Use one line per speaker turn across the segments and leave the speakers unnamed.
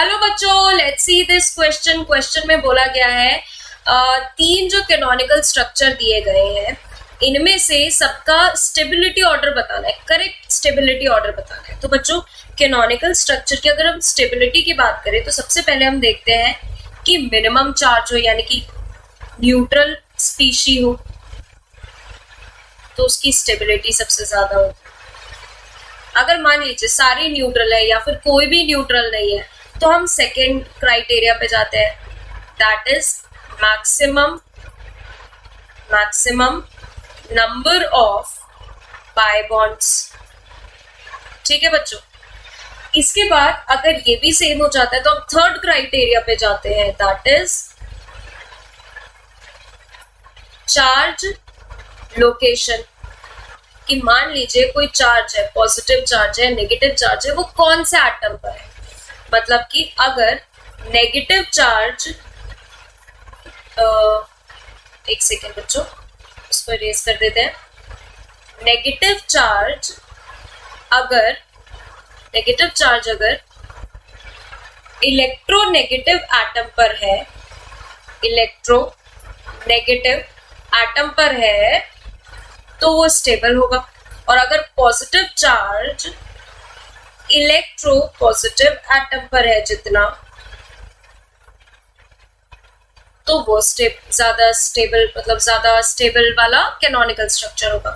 Hello बच्चों, let's see this question में बोला गया है तीन जो कैनोनिकल स्ट्रक्चर दिए गए हैं इनमें से सबका स्टेबिलिटी ऑर्डर बताना है, करेक्ट स्टेबिलिटी ऑर्डर बताना है। तो बच्चों कैनोनिकल स्ट्रक्चर की अगर हम स्टेबिलिटी की बात करें तो सबसे पहले हम देखते हैं कि मिनिमम चार्ज हो, यानी कि न्यूट्रल स्पीशी हो तो उसकी स्टेबिलिटी सबसे ज्यादा हो। अगर मान लीजिए सारी न्यूट्रल है या फिर कोई भी न्यूट्रल नहीं है तो हम सेकेंड क्राइटेरिया पे जाते हैं, that is maximum number of pi bonds. ठीक है बच्चों, इसके बाद अगर ये भी सेम हो जाता है तो हम थर्ड क्राइटेरिया पे जाते हैं, दैट इज चार्ज लोकेशन। कि मान लीजिए कोई चार्ज है, पॉजिटिव चार्ज है, नेगेटिव चार्ज है, वो कौन से एटम पर है। मतलब कि अगर नेगेटिव चार्ज एक सेकेंड बच्चों, उसको इरेज कर देते हैं। नेगेटिव चार्ज अगर इलेक्ट्रोनेगेटिव एटम पर है, इलेक्ट्रोनेगेटिव एटम पर है तो वो स्टेबल होगा। और अगर positive charge electro positive atom पर है जितना, तो वो ज्यादा स्टेबल वाला कैनोनिकल स्ट्रक्चर होगा।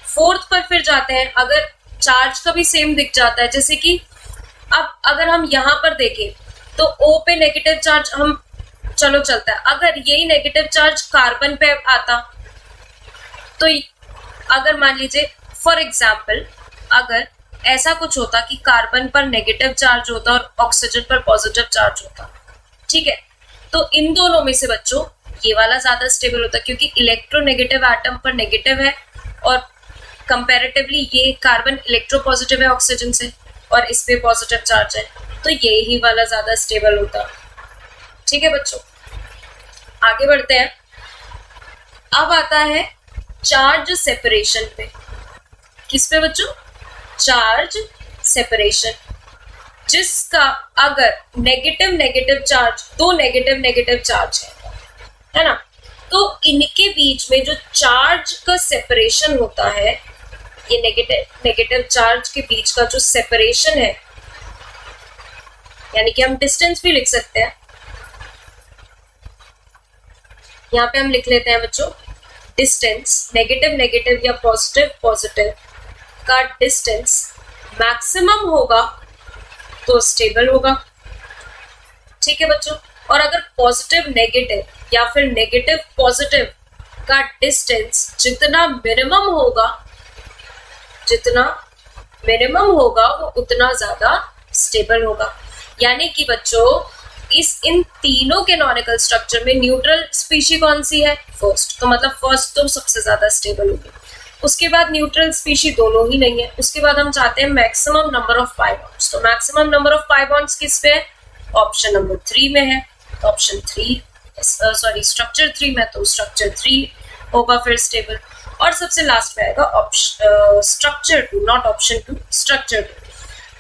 फोर्थ पर फिर जाते हैं, अगर चार्ज का भी सेम दिख जाता है, जैसे कि अब अगर हम यहां पर देखें तो O पे नेगेटिव चार्ज हम चलो चलता है, अगर यही नेगेटिव चार्ज कार्बन पे आता तो अगर मान लीजिए फॉर एग्जाम्पल अगर ऐसा कुछ होता कि कार्बन पर नेगेटिव चार्ज होता और ऑक्सीजन पर पॉजिटिव चार्ज होता, ठीक है, तो इन दोनों में से बच्चों ये वाला ज्यादा स्टेबल होता क्योंकि इलेक्ट्रोनेगेटिव एटम पर नेगेटिव है और कंपैरेटिवली ये कार्बन इलेक्ट्रोपॉजिटिव है ऑक्सीजन से और इस पे पॉजिटिव चार्ज है, तो यही वाला ज्यादा स्टेबल होता। ठीक है बच्चों, आगे बढ़ते हैं। अब आता है चार्ज सेपरेशन पे। किस पे बच्चों? चार्ज सेपरेशन, जिसका अगर नेगेटिव चार्ज, दो नेगेटिव चार्ज है ना, तो इनके बीच में जो चार्ज का सेपरेशन होता है, ये नेगेटिव चार्ज के बीच का जो सेपरेशन है, यानी कि हम डिस्टेंस भी लिख सकते हैं। यहां पे हम लिख लेते हैं बच्चों डिस्टेंस, नेगेटिव या पॉजिटिव का डिस्टेंस मैक्सिमम होगा तो स्टेबल होगा। ठीक है बच्चों, और अगर पॉजिटिव नेगेटिव या फिर नेगेटिव पॉजिटिव का डिस्टेंस जितना मिनिमम होगा वो उतना ज्यादा स्टेबल होगा। यानी कि बच्चों इन तीनों कैनोनिकल स्ट्रक्चर में न्यूट्रल स्पीशी कौन सी है? फर्स्ट। तो मतलब फर्स्ट तो सबसे ज्यादा स्टेबल होगी, उसके बाद न्यूट्रल स्पीशी दोनों ही नहीं है, उसके बाद हम चाहते हैं maximum number of pi bonds. तो maximum number of pi bonds किस पे है? ऑप्शन नंबर 3 में है। तो ऑप्शन 3 स्ट्रक्चर 3 में, तो स्ट्रक्चर 3 होगा फिर स्टेबल। और सबसे लास्ट में आएगा स्ट्रक्चर 2, नॉट ऑप्शन 2, स्ट्रक्चर 2।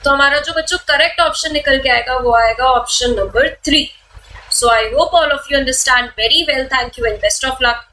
तो हमारा जो बच्चों करेक्ट ऑप्शन निकल के आएगा वो आएगा option number 3। So I hope all of you understand very well. Thank you and best of luck.